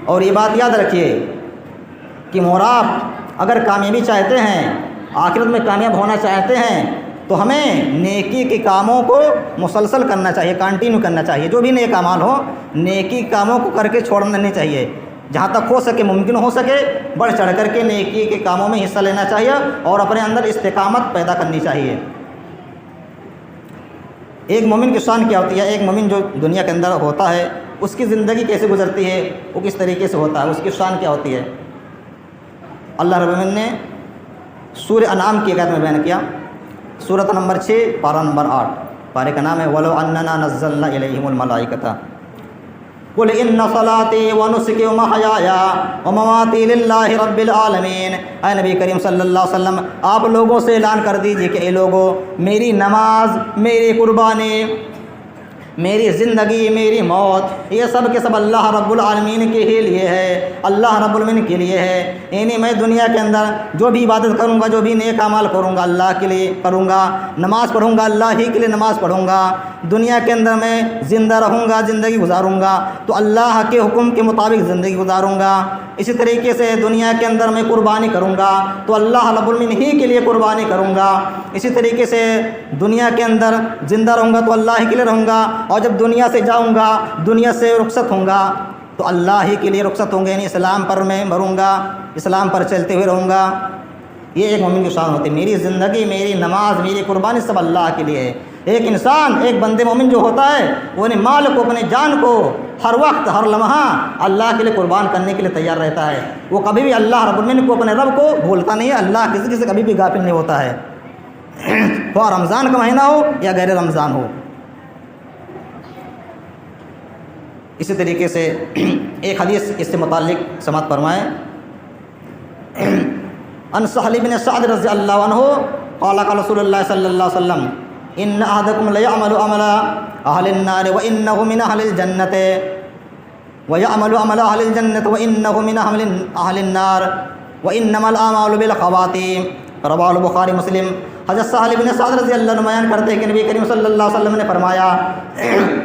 اور یہ بات یاد رکھیے کہ موراب اگر کامیابی چاہتے ہیں، آخرت میں کامیاب ہونا چاہتے ہیں، تو ہمیں نیکی کے کاموں کو مسلسل کرنا چاہیے، کنٹینیو کرنا چاہیے۔ جو بھی نیک اعمال ہو، نیکی کاموں کو کر کے چھوڑنا نہیں چاہیے۔ جہاں تک ہو سکے، ممکن ہو سکے، بڑھ چڑھ کر کے نیکی کے کاموں میں حصہ لینا چاہیے اور اپنے اندر استقامت پیدا کرنی چاہیے۔ ایک مومن کی شان کیا ہوتی ہے؟ ایک مومن جو دنیا کے اندر ہوتا ہے، اس کی زندگی کیسے گزرتی ہے، وہ کس طریقے سے ہوتا ہے، اس کی شان کیا ہوتی ہے؟ اللہ رب العالمین نے سورہ انعام کی آیت میں بیان کیا، سورۃ نمبر 6 پارہ نمبر 8، پارے کا نام ہے وَلَوْ أَنَّنَا نَزَّلْنَا إِلَيْهِمُ الْمَلَائِكَةَ قُلْ إِنَّ صَلَاتِي وَنُسُكِي وَمَحْيَايَ وَمَمَاتِي لِلَّهِ رَبِّ الْعَالَمِينَ۔ اے نبی کریم صلی اللہ علیہ وسلم، آپ لوگوں سے اعلان کر دیجئے کہ اے لوگوں، میری نماز، میری قربانی، میری زندگی، میری موت، یہ سب کے سب اللہ رب العالمین کے ہی لیے ہے، اللہ رب العالمین کے لیے ہے۔ یعنی میں دنیا کے اندر جو بھی عبادت کروں گا، جو بھی نیک اعمال کروں گا، اللہ کے لیے کروں گا، نماز پڑھوں گا، اللہ ہی کے لیے نماز پڑھوں گا۔ دنیا کے اندر میں زندہ رہوں گا، زندگی گزاروں گا تو اللہ کے حکم کے مطابق زندگی گزاروں گا۔ اسی طریقے سے دنیا کے اندر میں قربانی کروں گا تو اللہ رب العالمین ہی کے لیے قربانی کروں گا۔ اسی طریقے سے دنیا کے اندر زندہ رہوں گا تو اللہ ہی کے لیے رہوں گا، اور جب دنیا سے جاؤں گا، دنیا سے رخصت ہوں گا تو اللہ ہی کے لیے رخصت ہوں گے، یعنی اسلام پر میں مروں گا، اسلام پر چلتے ہوئے رہوں گا۔ یہ ایک مومن کی شان ہوتی ہے، میری زندگی، میری نماز، میری قربانی سب اللہ کے لیے ہے۔ ایک انسان، ایک بندے مومن جو ہوتا ہے، وہ اپنے مال کو، اپنے جان کو ہر وقت، ہر لمحہ اللہ کے لیے قربان کرنے کے لیے تیار رہتا ہے۔ وہ کبھی بھی اللہ رب العالمین کو، اپنے رب کو بھولتا نہیں ہے، اللہ کسی سے کبھی بھی غافل نہیں ہوتا ہے، خواہ رمضان کا مہینہ ہو یا غیر رمضان ہو۔ اسی طریقے سے ایک حدیث اس سے متعلق سماعت فرمائیں، ان سہل بن سعد رضی اللہ عنہ قال قال رسول اللہ صلی اللہ علیہ وسلم ان احدکم لیعمل عمل اہل النار وانہ من اہل الجنۃ ویعمل عمل اہل الجنۃ وانہ من اہل النار وانما الاعمال بالخواتیم، رواه البخاری مسلم۔ حضرت سہل بن سعد رضی اللہ عنہ بیان کرتے ہیں کہ نبی کریم صلی اللہ علیہ وسلم نے فرمایا،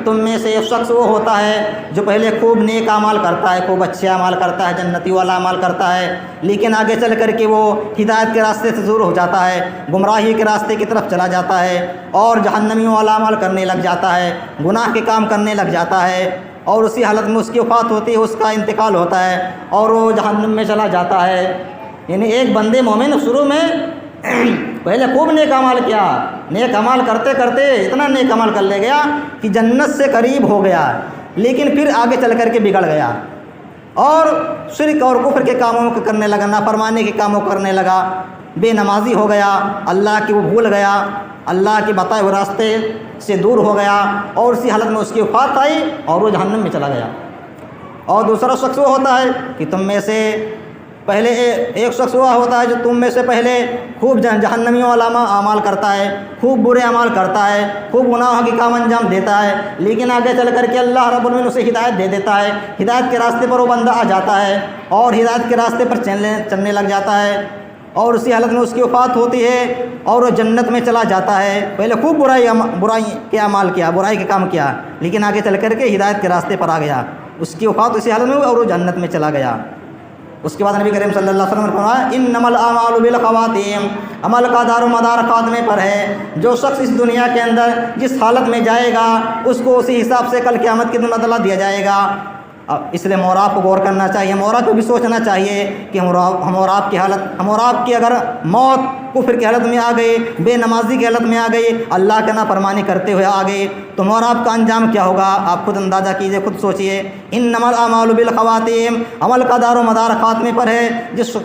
تم میں سے ایک شخص وہ ہوتا ہے جو پہلے خوب نیک اعمال کرتا ہے، خوب اچھے اعمال کرتا ہے، جنتی والا اعمال کرتا ہے، لیکن آگے چل کر کے وہ ہدایت کے راستے سے دور ہو جاتا ہے، گمراہی کے راستے کی طرف چلا جاتا ہے اور جہنمیوں والا عمل کرنے لگ جاتا ہے، گناہ کے کام کرنے لگ جاتا ہے، اور اسی حالت میں اس کی وفات ہوتی ہے، اس کا انتقال ہوتا ہے اور وہ جہنم میں چلا جاتا ہے۔ یعنی ایک بندے مومن شروع میں پہلے خوب نیک اعمال کیا، نیک اعمال کرتے کرتے اتنا نیک عمل کر لے گیا کہ جنت سے قریب ہو گیا، لیکن پھر آگے چل کر کے بگڑ گیا اور شرک اور کفر کے کاموں کو کرنے لگا، نافرمانی کے کاموں کو کرنے لگا، بے نمازی ہو گیا، اللہ کی وہ بھول گیا، اللہ کے بتائے ہوئے راستے سے دور ہو گیا، اور اسی حالت میں اس کی وفات آئی اور وہ جہنم میں چلا گیا۔ اور دوسرا شخص وہ ہوتا ہے کہ تم میں سے پہلے ایک شخص وہ ہوتا ہے جو تم میں سے پہلے خوب جہنمیوں والا اعمال کرتا ہے، خوب برے اعمال کرتا ہے، خوب گناہوں کے کام انجام دیتا ہے، لیکن آگے چل کر کے اللہ رب العالمین اسے ہدایت دے دیتا ہے، ہدایت کے راستے پر وہ بندہ آ جاتا ہے اور ہدایت کے راستے پر چلنے لگ جاتا ہے، اور اسی حالت میں اس کی وفات ہوتی ہے اور وہ جنت میں چلا جاتا ہے۔ پہلے خوب برائی کے اعمال کیا، برائی کے کام کیا، لیکن آگے چل کر کے ہدایت کے راستے پر آ گیا، اس کی وفات اسی حالت میں ہوئی اور وہ جنت میں چلا گیا۔ اس کے بعد نبی کریم صلی اللہ علیہ وسلم نے فرمایا انما الاعمال بالخواتیم، عمل کا دار و مدار خاتمے پر ہے۔ جو شخص اس دنیا کے اندر جس حالت میں جائے گا اس کو اسی حساب سے کل قیامت کے دن بدلہ دیا جائے گا۔ اس لیے ہم اور آپ کو غور کرنا چاہیے، ہم اور آپ کو بھی سوچنا چاہیے کہ ہم اور آپ کی حالت، ہم اور آپ کی اگر موت کفر کی حالت میں آ گئی، بے نمازی کی حالت میں آ گئی، اللہ کا نافرمانی کرتے ہوئے آ گئی، تو ہم اور آپ کا انجام کیا ہوگا؟ آپ خود اندازہ کیجئے، خود سوچئے۔ انما الاعمال بالخواتیم، عمل کا دار و مدار خاتمے پر ہے۔ جس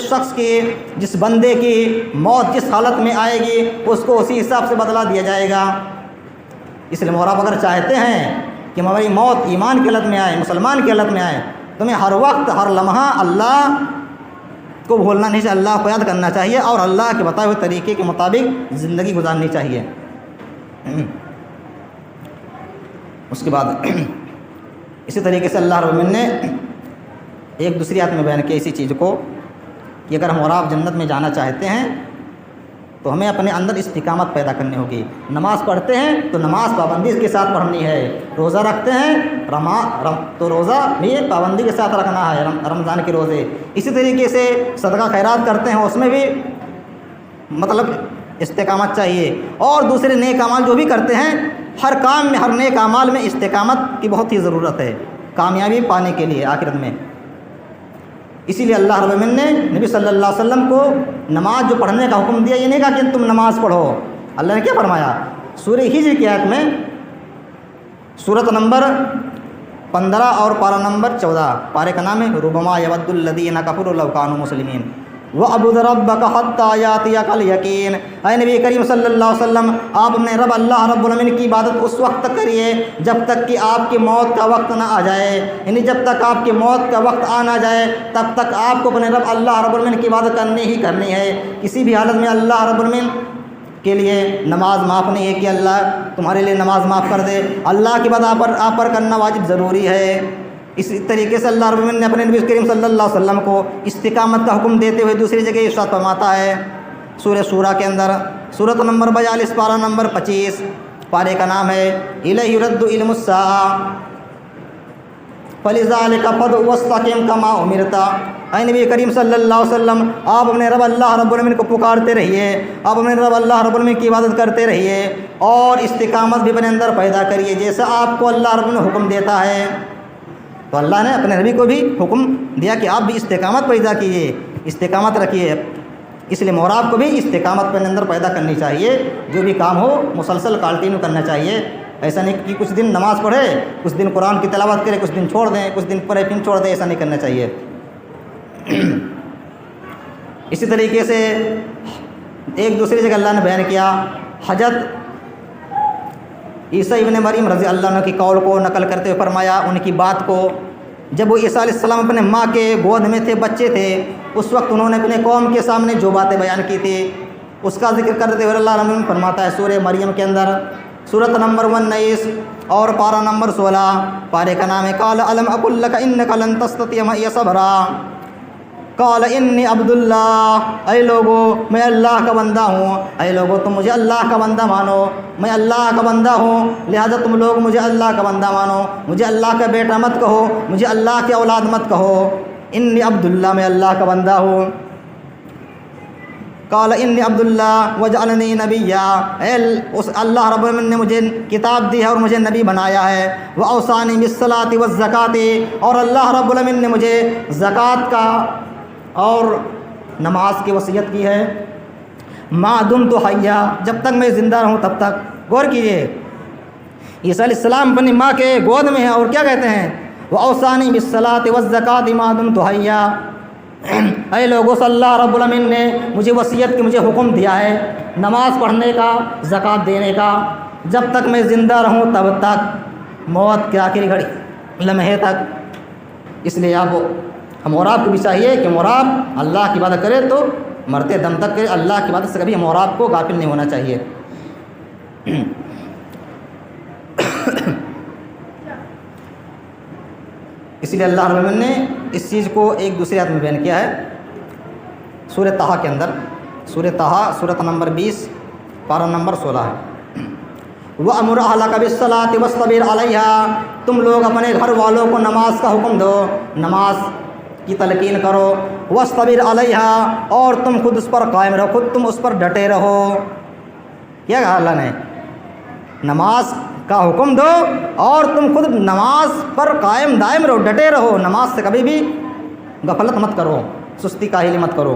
شخص کی، جس بندے کی موت جس حالت میں آئے گی اس کو اسی حساب سے بدلہ دیا جائے گا۔ اس لیے ہم اور آپ اگر چاہتے ہیں کہ ہماری موت ایمان کی حالت میں آئے، مسلمان کی حالت میں آئے، تو ہمیں ہر وقت، ہر لمحہ اللہ کو بھولنا نہیں چاہیے، اللہ کو یاد کرنا چاہیے اور اللہ کے بتائے ہوئے طریقے کے مطابق زندگی گزارنی چاہیے۔ اس کے بعد اسی طریقے سے اللہ رب العالمین نے ایک دوسری آیت میں بیان کیا اسی چیز کو کہ اگر ہم اور آپ جنت میں جانا چاہتے ہیں تو ہمیں اپنے اندر استقامت پیدا کرنی ہوگی۔ نماز پڑھتے ہیں تو نماز پابندی کے ساتھ پڑھنی ہے، روزہ رکھتے ہیں تو روزہ بھی پابندی کے ساتھ رکھنا ہے، رمضان کے روزے۔ اسی طریقے سے صدقہ خیرات کرتے ہیں، اس میں بھی مطلب استقامت چاہیے۔ اور دوسرے نیک اعمال جو بھی کرتے ہیں، ہر کام میں، ہر نیک اعمال میں استقامت کی بہت ہی ضرورت ہے کامیابی پانے کے لیے آخرت میں۔ اسی لیے اللہ رب العالمین نے نبی صلی اللہ علیہ وسلم کو نماز جو پڑھنے کا حکم دیا، یہ نہیں کہا کہ تم نماز پڑھو۔ اللہ نے کیا فرمایا؟ سورہ ہجر کی آیت میں، سورت نمبر 15 اور پارہ نمبر 14، پارے کا نام ہے ربما یود الذین کفروا لو کانوا مسلمین وَاعْبُدْ رَبَّكَ حَتَّىٰ يَأْتِيَكَ الْيَقِينُ۔ اے نبی کریم صلی اللہ علیہ وسلم، آپ اپنے رب اللہ رب العالمین کی عبادت اس وقت تک کریے جب تک کہ آپ کی موت کا وقت نہ آ جائے، یعنی جب تک آپ کی موت کا وقت آ نہ جائے تب تک آپ کو اپنے رب اللہ رب العالمین کی عبادت کرنی ہی کرنی ہے۔ کسی بھی حالت میں اللہ رب العالمین کے لیے نماز معاف نہیں ہے کہ اللہ تمہارے لیے نماز معاف کر دے، اللہ کی عبادت آپ پر کرنا واجب ضروری ہے۔ اسی طریقے سے اللہ رب العالمین نے اپنے نبی کریم صلی اللہ علیہ وسلم کو استقامت کا حکم دیتے ہوئے دوسری جگہ ارشاد فرماتا ہے سورہ شورا کے اندر، سورت نمبر 42 پارہ نمبر 25، پارے کا نام ہے الیہ یرد علم الساعۃ فلذلک فادع واستقم کما امرت۔ اے نبی کریم صلی اللہ علیہ وسلم، آپ اپنے رب اللہ رب العالمین کو پکارتے رہیے، آپ اپنے رب اللہ رب العالمین کی عبادت کرتے رہیے اور استقامت بھی اپنے اندر پیدا کریے جیسا آپ کو اللہ رب العالمین حکم دیتا ہے۔ تو اللہ نے اپنے نبی کو بھی حکم دیا کہ آپ بھی استقامت پیدا کیجیے، استقامت رکھیے۔ اس لیے موراب کو بھی استقامت اپنے اندر پیدا کرنی چاہیے، جو بھی کام ہو مسلسل کنٹینیو کرنا چاہیے۔ ایسا نہیں کہ کچھ دن نماز پڑھے، کچھ دن قرآن کی تلاوت کرے، کچھ دن چھوڑ دیں، کچھ دن پڑھے پھر چھوڑ دیں، ایسا نہیں کرنا چاہیے۔ اسی طریقے سے ایک دوسری جگہ اللہ نے بیان کیا، حضرت عیسیٰ ابن مریم رضی اللہ عنہ کی قول کو نقل کرتے ہوئے فرمایا، ان کی بات کو، جب وہ عیسیٰ علیہ السلام اپنے ماں کے گود میں تھے، بچے تھے، اس وقت انہوں نے اپنے قوم کے سامنے جو باتیں بیان کی تھی اس کا ذکر کرتے ہوئے اللہ رب العالمین فرماتا ہے سورہ مریم کے اندر، سورت نمبر 19 اور پارہ نمبر 16، پارے کا نام ہے قال الم اقل لک انک لن تستطیع معی صبرا قال انی عبد اللہ۔ اے لوگو، میں اللہ کا بندہ ہوں، اے لوگو تم مجھے اللہ کا بندہ مانو، میں اللہ کا بندہ ہوں، لہذا تم لوگ مجھے اللہ کا بندہ مانو، مجھے اللہ کا بیٹا مت کہو، مجھے اللہ کی اولاد مت کہو، انی عبد اللہ، میں اللہ کا بندہ ہوں۔ قال انی عبد اللہ وجعلنی نبیا، اس اللہ رب العالمین نے مجھے کتاب دی ہے اور مجھے نبی بنایا ہے، واوصانی بالصلاۃ والزکاۃ، اور اللہ رب العالمین نے مجھے زکوٰۃ کا اور نماز کی وصیت کی ہے، ما دمت حیا، جب تک میں زندہ رہوں تب تک۔ غور کیجیے، عیسیٰ علیہ السلام اپنی ماں کے گود میں ہیں اور کیا کہتے ہیں، وَأَوْصَانِي بِالصَّلَاةِ وَالزَّكَاةِ مَا دُمْتُ حَيًّا۔ اے لوگوں، صلی اللہ رب العالمین نے مجھے وصیت کی، مجھے حکم دیا ہے نماز پڑھنے کا، زکوٰۃ دینے کا، جب تک میں زندہ رہوں تب تک، موت کے آخری گھڑی لمحے تک۔ اس لیے ہم اور آپ کو بھی چاہیے کہ موراب اللہ کی عبادت کرے تو مرتے دم تک کرے، اللہ کی عبادت سے کبھی موراب کو غافل نہیں ہونا چاہیے۔ اسی لیے اللہ رب العالمین نے اس چیز کو ایک دوسری آیت میں بیان کیا ہے سورہ طٰہٰ کے اندر، سورہ طٰہٰ سورت نمبر 20 پارہ نمبر 16 ہے، وَأَمُرْ أَهْلَكَ بِالصَّلَاةِ وَاصْطَبِرْ عَلَيْهَا، تم لوگ اپنے گھر والوں کو نماز کا حکم دو، نماز کی تلقین کرو، وَاصْطَبِرْ عَلَيْهَا، اور تم خود اس پر قائم رہو، خود تم اس پر ڈٹے رہو۔ کیا کہا اللہ نے؟ نماز کا حکم دو اور تم خود نماز پر قائم دائم رہو، ڈٹے رہو، نماز سے کبھی بھی غفلت مت کرو، سستی کاہلی مت کرو۔